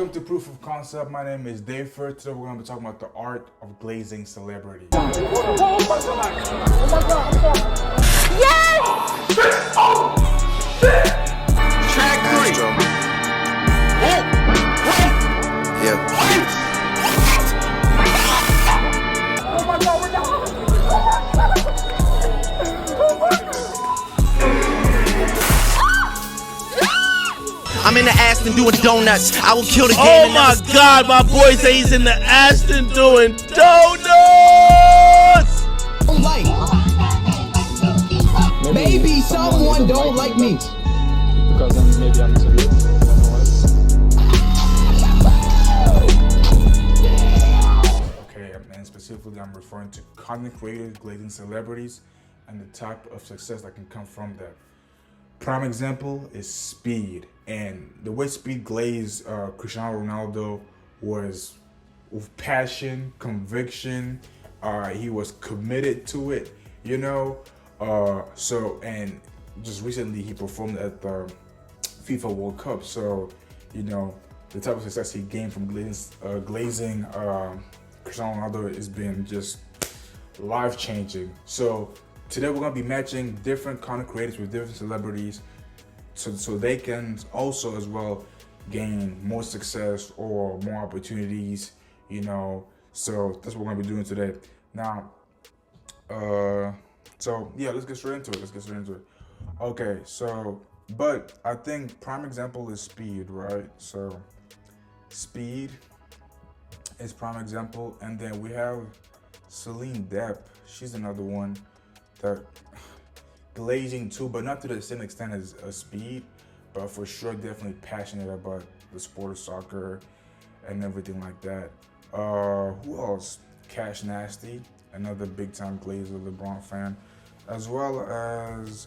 Welcome to Proof of Concept. My name is Dave Fur. Today we're going to be talking about the art of glazing celebrities. Yes! Track 3. Oh my God, we're down! I'm in the Aston doing donuts. I will kill the game. Oh my God, my boy say he's in the Aston doing donuts! Don't like. Maybe someone don't like me. Because then maybe I'm too late. Okay, and specifically I'm referring to content creators, glazing celebrities, and the type of success that can come from that. Prime example is Speed, and the way Speed glazed Cristiano Ronaldo was with passion, conviction. He was committed to it, you know. And just recently he performed at the FIFA World Cup. So, you know, the type of success he gained from glazing Cristiano Ronaldo has been just life-changing. So today we're gonna be matching different content creators with different celebrities, so they can also as well gain more success or more opportunities, you know. So that's what we're gonna be doing today. Now, so yeah, let's get straight into it. Okay, so, but I think prime example is Speed, right? So Speed is prime example, and then we have Celine Depp. She's another one that glazing too, but not to the same extent as Speed, but for sure definitely passionate about the sport of soccer and everything like that. Who else? Cash Nasty, another big time glazer, LeBron fan, as well as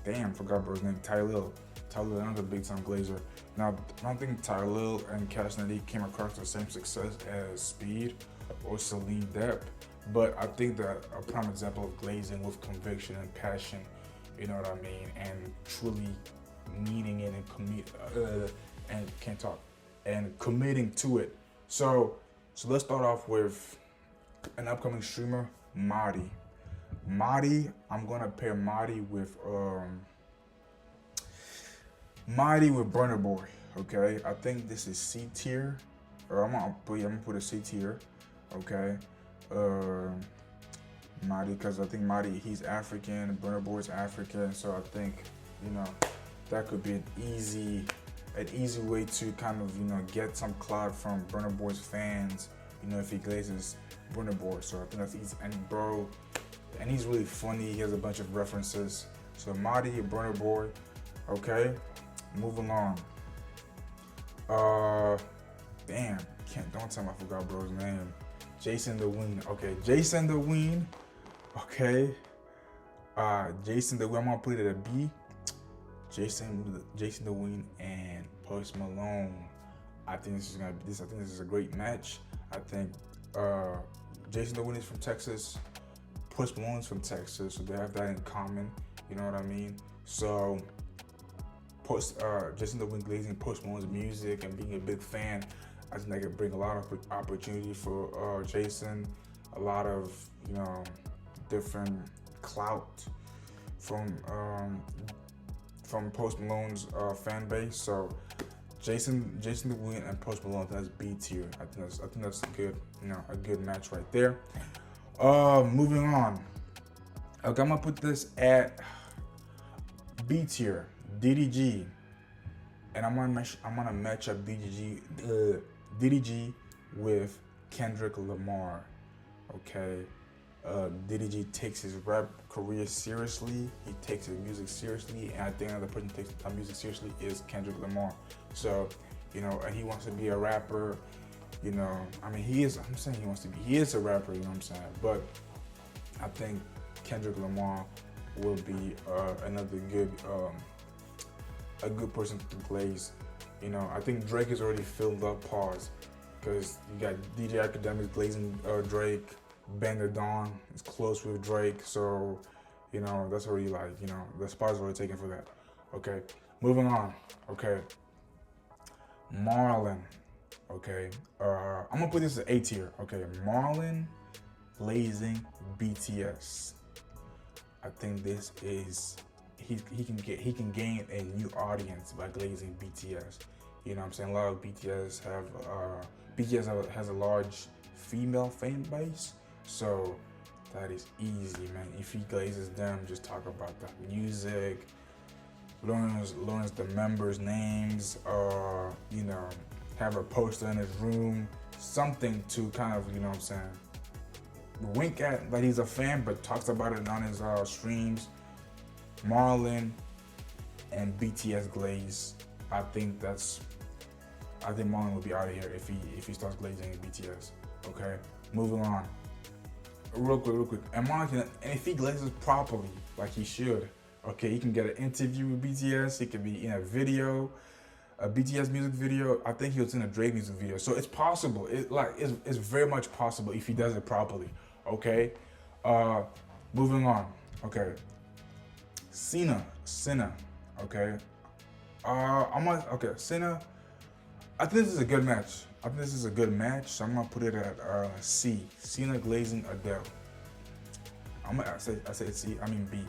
damn, forgot bro's name, Tylil, another big time glazer. Now, I don't think Tylil and Cash Nasty came across the same success as Speed or Celine Depp, but I think that a prime example of glazing with conviction and passion, you know what I mean, and truly meaning it and committing to it. So let's start off with an upcoming streamer, Marty. I'm gonna pair Marty with Burna Boy. Okay, I think this is C tier, or I'm gonna put a C tier. Okay, Marty, because I think Marty, he's African, Burna Boy's African, so I think, you know, that could be an easy way to kind of, you know, get some clout from Burna Boy's fans, you know, if he glazes Burna Boy. So I think that's easy. And he's really funny. He has a bunch of references. So Marty, Burna Boy. Okay, move along. Don't tell me I forgot bro's name. Jason the Ween. Okay, Jason the Ween. Okay. Jason the Ween. I'm gonna put it at a B. Jason the Ween and Post Malone. I think this is a great match. I think Jason the Ween is from Texas. Post Malone is from Texas, so they have that in common. You know what I mean? So Jason the Ween glazing Post Malone's music and being a big fan, I think that could bring a lot of opportunity for Jason, a lot of, you know, different clout from Post Malone's fan base. So Jason the Ween and Post Malone, that's B tier. I think that's a good, you know, a good match right there. Moving on. Okay, I'm gonna put this at B tier, DDG, and I'm gonna match up DDG with Kendrick Lamar. Okay, DDG takes his rap career seriously. He takes his music seriously, and I think another person who takes music seriously is Kendrick Lamar. So, you know, he wants to be a rapper. You know, I mean, he is a rapper, you know what I'm saying? But I think Kendrick Lamar will be another good, a good person to glaze. You know, I think Drake has already filled up pause, because you got DJ Academics glazing Drake, Ben the Don is close with Drake, so, You know, that's already like, you know, the spot's already taken for that. Okay, moving on. Okay, Marlon. Okay, I'm gonna put this as A tier. Okay, Marlon, glazing, BTS. I think this is he can gain a new audience by glazing BTS. You know what I'm saying? A lot of BTS has a large female fan base, so that is easy, man. If he glazes them, just talk about the music, learns the members' names, you know, have a poster in his room, something to kind of, you know what I'm saying, wink at that he's a fan, but talks about it on his streams. Marlon and BTS glaze. I think Marlon will be out of here if he starts glazing BTS. Okay, moving on. Real quick. And Marlon, and if he glazes properly, like he should, okay, he can get an interview with BTS. He can be in a video, a BTS music video. I think he was in a Drake music video. So it's possible. It's very much possible if he does it properly. Okay, moving on. Okay, Cena. Okay, Cena. I think this is a good match. So I'm gonna put it at C. Cena glazing Adele. I say C. I mean B.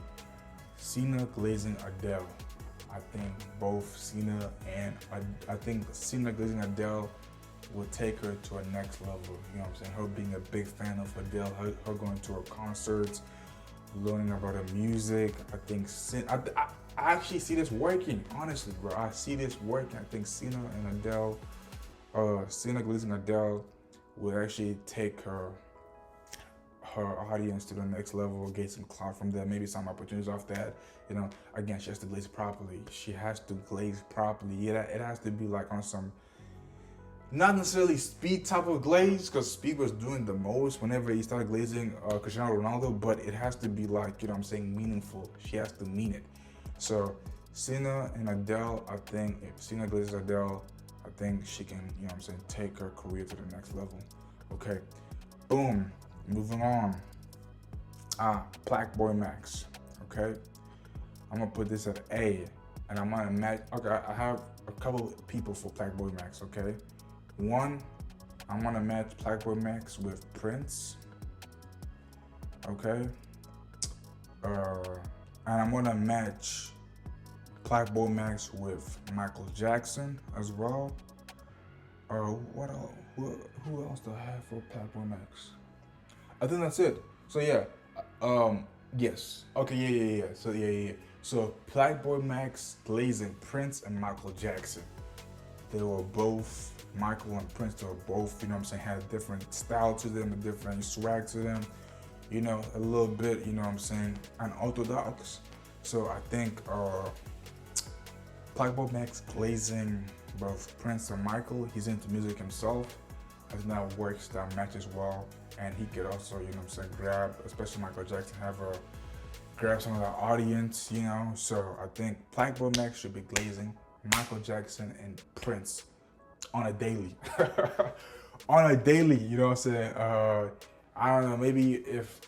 Cena glazing Adele. I think both Cena glazing Adele will take her to a next level. You know what I'm saying? Her being a big fan of Adele, her going to her concerts, learning about her music. I think I actually see this working. Honestly, bro, I see this working. I think Cena glazing Adele will actually take her audience to the next level, get some clout from that, maybe some opportunities off that. You know, again, she has to glaze properly. She has to glaze properly. Yeah, it has to be like on some, not necessarily Speed type of glaze, because Speed was doing the most whenever he started glazing Cristiano Ronaldo, but it has to be like, you know what I'm saying, meaningful. She has to mean it. So Cena and Adele, I think if Cena glazes Adele, I think she can, you know what I'm saying, take her career to the next level. Okay, boom, moving on. Black Boy Max, okay? I'm gonna put this at A, and I'm gonna match, okay, I have a couple of people for Black Boy Max, okay? One, I'm gonna match Black Boy Max with Prince, okay? And I'm gonna match Black Boy Max with Michael Jackson as well. What else? Who else do I have for Black Boy Max? I think that's it. So yeah, yes. Okay, yeah. So Black Boy Max, glazing Prince and Michael Jackson. They were both, Michael and Prince, they were both, you know what I'm saying, had a different style to them, a different swag to them. You know, a little bit, you know what I'm saying, unorthodox. So I think Black Boy Max glazing both Prince and Michael. He's into music himself. I think that works, that matches well. And he could also, you know what I'm saying, grab, especially Michael Jackson, grab some of the audience, you know. So I think Black Boy Max should be glazing Michael Jackson and Prince on a daily. On a daily, you know what I'm saying? I don't know, maybe if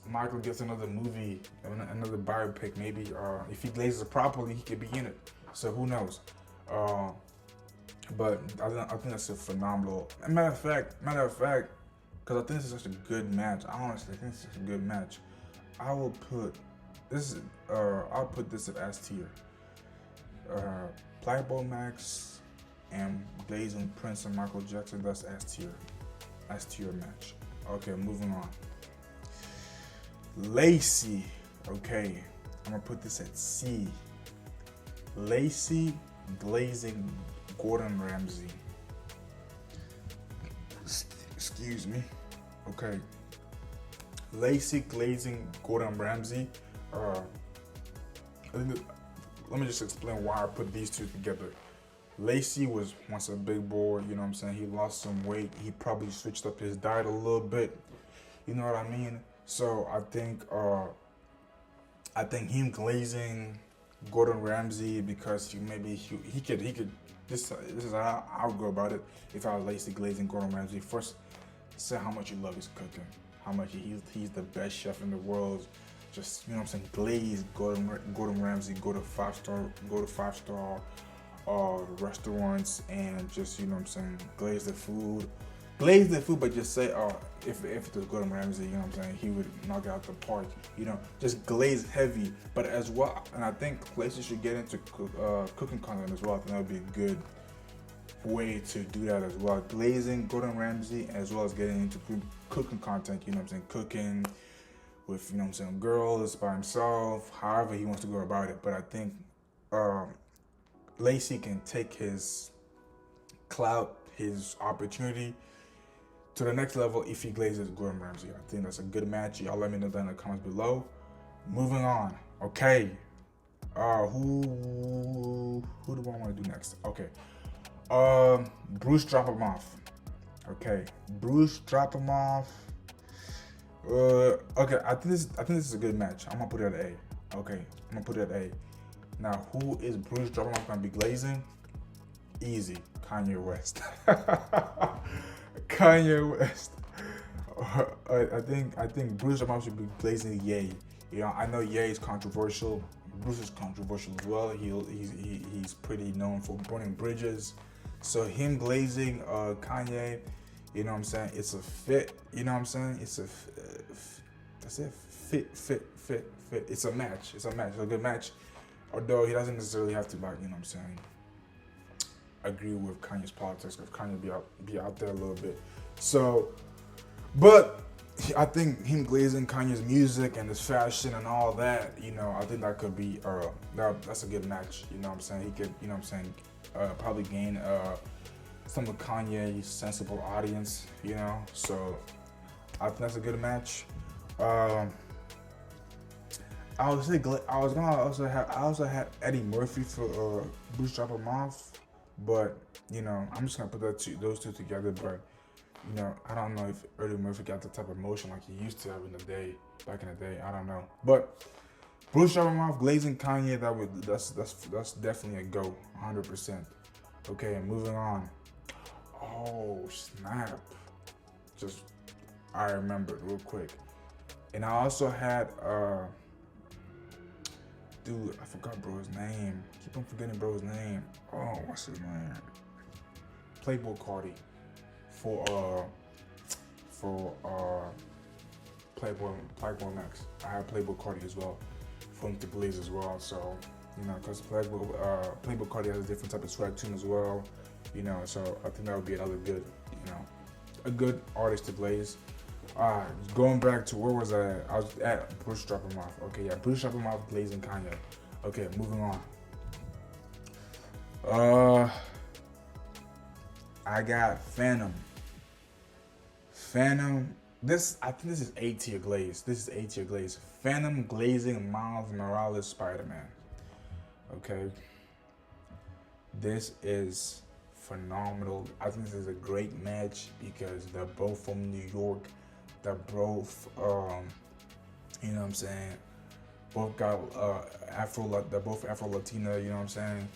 Michael gets another movie, another biopic, maybe if he glazes it properly, he could be in it. So who knows? But I think that's a phenomenal. Matter of fact, because I think this is such a good match. I honestly think it's such a good match. I'll put this at S tier. Black Boy Max and glazing Prince and Michael Jackson. That's S tier match. Okay, moving on. Lacey, okay, I'm gonna put this at C. Lacey glazing Gordon Ramsay. Excuse me. Okay. Lacey glazing Gordon Ramsay. Let me just explain why I put these two together. Lacey was once a big boy, you know what I'm saying? He lost some weight. He probably switched up his diet a little bit. You know what I mean? So I think him glazing Gordon Ramsay, because he could this is how I would go about it if I was Lacey glazing Gordon Ramsay. First, say how much you love his cooking, how much he's the best chef in the world. just, you know what I'm saying, glaze Gordon Ramsay, go to five-star restaurants and just, you know what I'm saying, glaze the food, but just say, oh, if it was Gordon Ramsay, you know what I'm saying, he would knock it out the park, you know, just glaze heavy, but as well, and I think places should get into cooking content as well. I think that would be a good way to do that as well, glazing Gordon Ramsay as well as getting into cooking content, you know what I'm saying, cooking with, you know what I'm saying, girls, by himself, however he wants to go about it. But I think Lacey can take his clout, his opportunity to the next level if he glazes Gordon Ramsay. I think that's a good match. Y'all let me know that in the comments below. Moving on. Okay. Who do I want to do next? Okay. Bruce drop him off. Okay. Bruce drop him off. Okay, I think this is a good match. I'm gonna put it at A. Okay, I'm gonna put it at A. Now, who is Bruce dropping off gonna be glazing? Easy, Kanye West. Kanye West. I think Bruce dropping off should be glazing Ye. You know, I know Ye is controversial. Bruce is controversial as well. He's pretty known for burning bridges. So him glazing Kanye, you know what I'm saying? It's a fit. You know what I'm saying? It's a that's it. Fit. It's a match. It's a good match. Although he doesn't necessarily have to, like, you know what I'm saying, agree with Kanye's politics, because Kanye be out there a little bit. So, but I think him glazing Kanye's music and his fashion and all that, you know, I think that could be that's a good match. You know what I'm saying? He could, you know what I'm saying, probably gain some of Kanye's sensible audience, you know. So I think that's a good match. I also had Eddie Murphy for Bruce drop him off, but you know, I'm just gonna put those two together. But you know, I don't know if Eddie Murphy got the type of emotion like he used to have back in the day. I don't know, but Bruce drop him off, glazing Kanye, that's definitely a go, 100%. Okay, moving on. Oh snap! I remembered real quick, and I also had dude, I forgot bro's name. Keep on forgetting bro's name. Oh, what's his name? Playboy Cardi for Playboy Max. I have Playboy Cardi as well for him to glaze as well. So, you know, because Playboy Cardi has a different type of swag to him as well. You know, so I think that would be another good, you know, a good artist to glaze. Going back to where was I at? I was at Bruce drop him off. Okay, yeah, Bruce drop him off, glazing Kanye. Okay, moving on. I got Phantom. I think this is A tier glaze. Phantom glazing Miles Morales Spider-Man. Okay. This is phenomenal. I think this is a great match because they're both from New York. They're both, you know what I'm saying, both got they're both Afro-Latina, you know what I'm saying?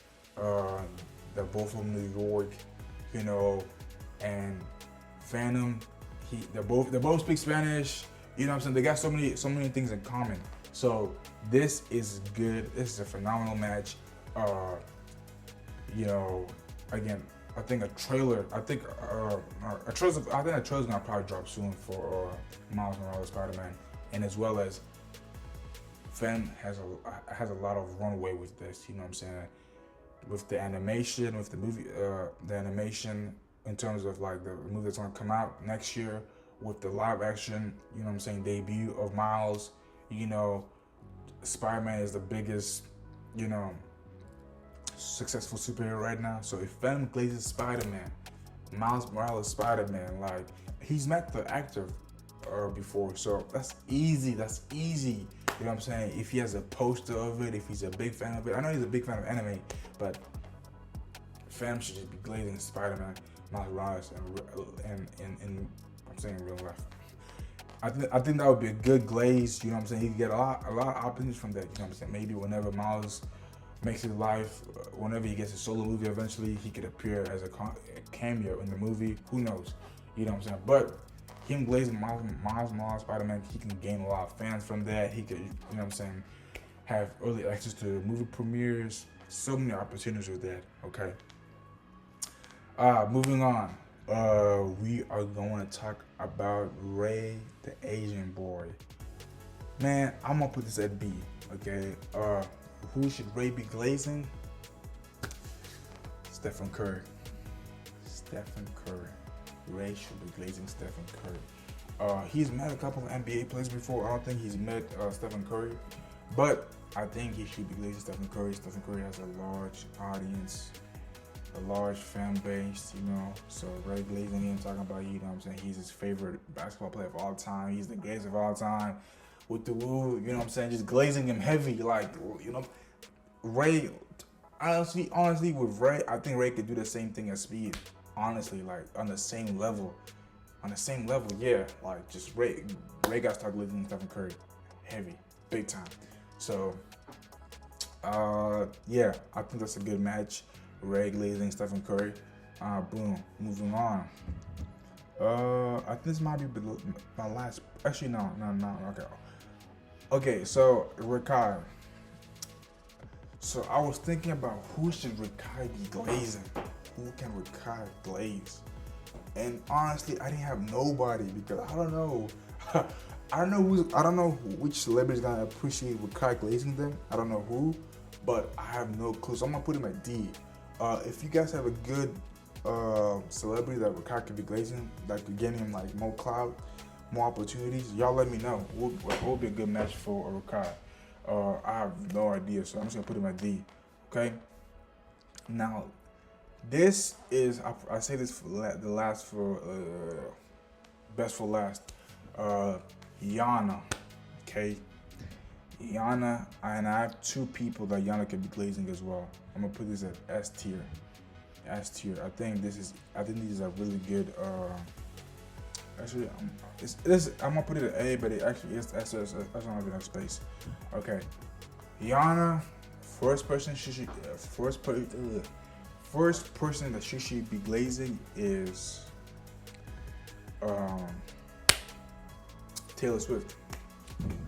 They're both from New York, you know, and Phantom, they both speak Spanish, you know what I'm saying? They got so many things in common. So this is good. This is a phenomenal match. You know, again, I think a trailer's gonna probably drop soon for Miles Morales Spider-Man, and as well as Phantom has a lot of runway with this. You know what I'm saying? With the animation, with the movie, the animation in terms of like the movie that's gonna come out next year, with the live action, you know what I'm saying, debut of Miles. You know, Spider-Man is the biggest, you know, successful superhero right now. So if Phantom glazes Spider-Man, Miles Morales Spider-Man, like, he's met the actor before, so that's easy. You know what I'm saying? If he has a poster of it, if he's a big fan of it. I know he's a big fan of anime, but Phantom should just be glazing Spider-Man, Miles Morales, and I'm saying in real life. I think that would be a good glaze. You know what I'm saying? He could get a lot of opportunities from that. You know what I'm saying? Maybe whenever Miles makes his life, whenever he gets a solo movie eventually, he could appear as a cameo in the movie. Who knows? You know what I'm saying? But him glazing Miles Morales Spider-Man, he can gain a lot of fans from that. He could, you know what I'm saying, have early access to movie premieres. So many opportunities with that. Okay. Moving on. We are going to talk about Ray, the Asian boy. Man, I'm gonna put this at B. Okay. Who should Ray be glazing? Stephen Curry. Stephen Curry. Ray should be glazing Stephen Curry. He's met a couple of NBA players before. I don't think he's met Stephen Curry, but I think he should be glazing Stephen Curry. Stephen Curry has a large audience, a large fan base, you know. So Ray glazing him, talking about, you know what I'm saying, he's his favorite basketball player of all time. He's the greatest of all time. With the woo, you know what I'm saying, just glazing him heavy, like, you know, Ray. Honestly, with Ray, I think Ray could do the same thing as Speed. Honestly, like on the same level, yeah. Like just Ray got to start glazing Stephen Curry, heavy, big time. So, yeah, I think that's a good match. Ray glazing Stephen Curry. Boom. Moving on. I think this might be my last. Actually, no. Okay, so Rikai. So I was thinking about who should Rikai be glazing? Who can Rikai glaze? And honestly, I didn't have nobody because I don't know. I don't know which celebrity's gonna appreciate Rikai glazing them. I don't know who, but I have no clue. So I'm gonna put him at D. If you guys have a good celebrity that Rikai could be glazing, that could get him like more clout, more opportunities, y'all let me know. What would be a good match for Rikai? I have no idea, so I'm just gonna put him at D. Okay. Now, this is I say this for the last for best for last. Yana. Okay. Yana, and I have two people that Yana could be glazing as well. I'm gonna put this at S tier. S tier. I think these are really good. Actually, I'm gonna put it at A, but it actually is S. I don't have enough space. Okay, Yana, first person that she should be glazing is Taylor Swift.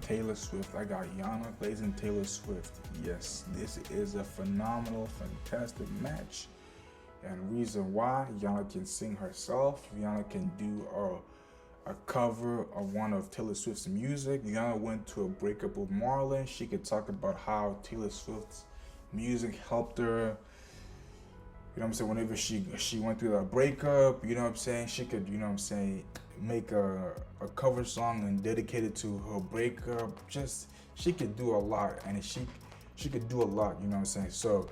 Taylor Swift. I got Yana glazing Taylor Swift. Yes, this is a phenomenal, fantastic match. And reason why, Yana can sing herself. Yana can do a cover of one of Taylor Swift's music. Yana went to a breakup with Marlon. She could talk about how Taylor Swift's music helped her. You know what I'm saying? Whenever she went through that breakup, you know what I'm saying? She could, you know what I'm saying, make a cover song and dedicate it to her breakup. Just, she could do a lot, and she could do a lot, you know what I'm saying? So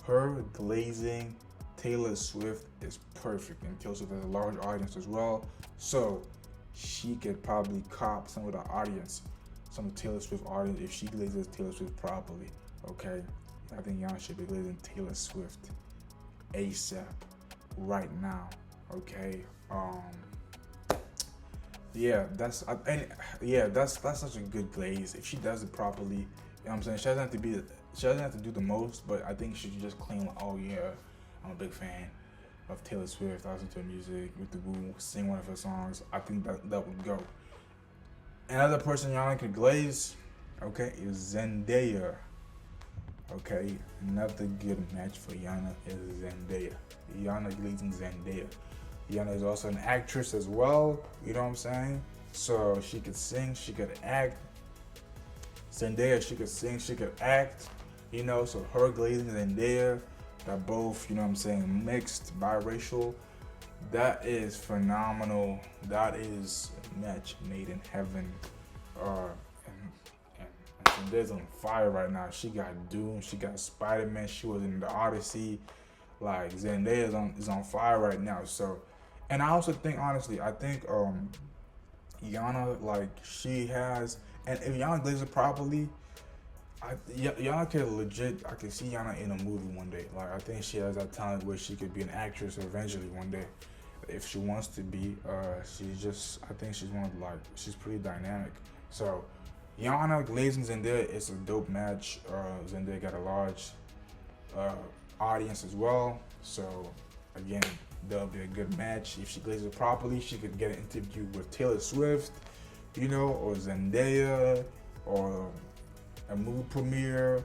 her glazing Taylor Swift is perfect, and Taylor Swift has a large audience as well. So she could probably cop some of the audience, some of Taylor Swift audience if she glazes Taylor Swift properly. Okay, I think y'all should be glazing Taylor Swift ASAP right now. Okay. Yeah, that's such a good glaze if she does it properly. You know what I'm saying? She doesn't have to do the most, but I think she should just claim like, oh yeah, I'm a big fan of Taylor Swift. I listen to her music with the woo, sing one of her songs. I think that would go. Another person y'all could glaze, okay, is Zendaya. Okay, another good match for Yana is Zendaya. Yana glazing Zendaya. Yana is also an actress as well, you know what I'm saying? So she could sing, she could act. Zendaya, she could sing, she could act, you know, so her glazing Zendaya, that both, you know what I'm saying, mixed, biracial, that is phenomenal. That is a match made in heaven. And Zendaya's on fire right now. She got Doom, she got Spider-Man, she was in the Odyssey. Like Zendaya is on fire right now. So, and I also think, honestly, I think Yana, like, she has, and if Yana glazes it properly, Yana could legit, I could see Yana in a movie one day. Like, I think she has that talent where she could be an actress eventually one day, if she wants to be. I think she's she's pretty dynamic. So, Yana glazing Zendaya is a dope match. Zendaya got a large audience as well. So, again, That'll be a good match. If she glazes properly, she could get an interview with Taylor Swift, you know, or Zendaya, or a movie premiere,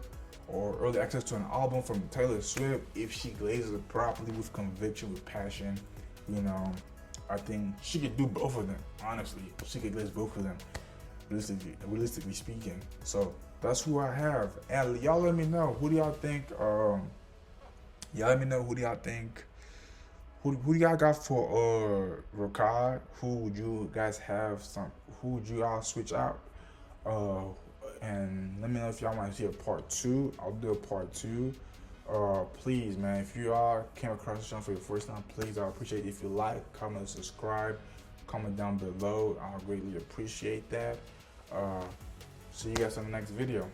or early access to an album from Taylor Swift. If she glazes it properly with conviction, with passion, you know, I think she could do both of them. Honestly, she could glaze both of them, realistically speaking. So that's who I have. And y'all let me know, who do y'all think? Y'all let me know, who do y'all think? Who do y'all got for Ricard? Who would you guys have? Who would you all switch out? And let me know if y'all want to see a part 2. I'll do a part 2. Please, man, if you all came across the channel for the first time, please, I appreciate it if you like, comment, subscribe, comment down below. I'll greatly appreciate that. See you guys in the next video.